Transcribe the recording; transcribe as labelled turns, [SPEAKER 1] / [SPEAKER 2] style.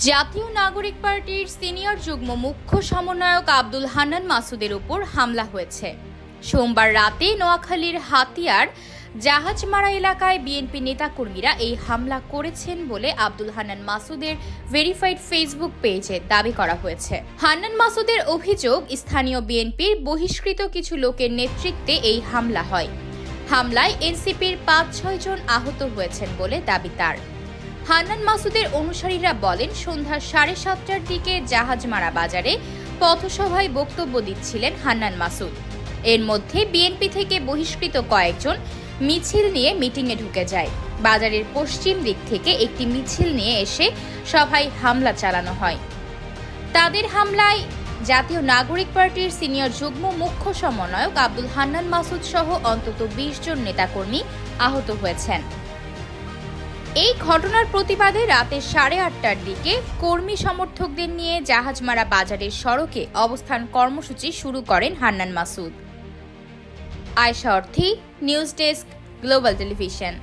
[SPEAKER 1] জাতীয় নাগরিক পার্টির সিনিয়র যুগ্ম মুখ্য সমন্বয়ক আব্দুল হান্নান মাসুদের উপর হামলা হয়েছে। সোমবার রাতে নোয়াখালীর হাতিয়ার জাহাজমারা এলাকায় বিএনপি নেতাকর্মীরা এই হামলা করেছেন বলে আব্দুল হান্নান মাসুদের ভেরিফাইড ফেসবুক পেজে দাবি করা হয়েছে। হান্নান মাসুদের অভিযোগ, স্থানীয় বিএনপির বহিষ্কৃত কিছু লোকের নেতৃত্বে এই হামলা হয়। হামলায় এনসিপির ৫-৬ জন আহত হয়েছেন বলে দাবি তার। হান্নান মাসুদের অনুসারীরা বলেন, সন্ধ্যা ৭:৩০টার দিকে জাহাজমারা বাজারে পথসভায় বক্তব্য দিচ্ছিলেন হান্নান মাসুদ। এর মধ্যে বিএনপি থেকে বহিষ্কৃত কয়েকজন মিছিল নিয়ে মিটিংয়ে ঢুকে যায়। বাজারের পশ্চিম দিক থেকে একটি মিছিল নিয়ে এসে সভায় হামলা চালানো হয়। তাদের হামলায় জাতীয় নাগরিক পার্টির সিনিয়র যুগ্ম মুখ্য সমন্বয়ক আব্দুল হান্নান মাসুদ সহ অন্তত ২০ জন নেতাকর্মী আহত হয়েছেন। এই ঘটনার প্রতিবাদে রাতে ৮:৩০টার দিকে কর্মী সমর্থকদের নিয়ে জাহাজমারা বাজারের সড়কে অবস্থান কর্মসূচি শুরু করেন হান্নান মাসুদ। আয়েশা অর্থী, নিউজ ডেস্ক, গ্লোবাল টেলিভিশন।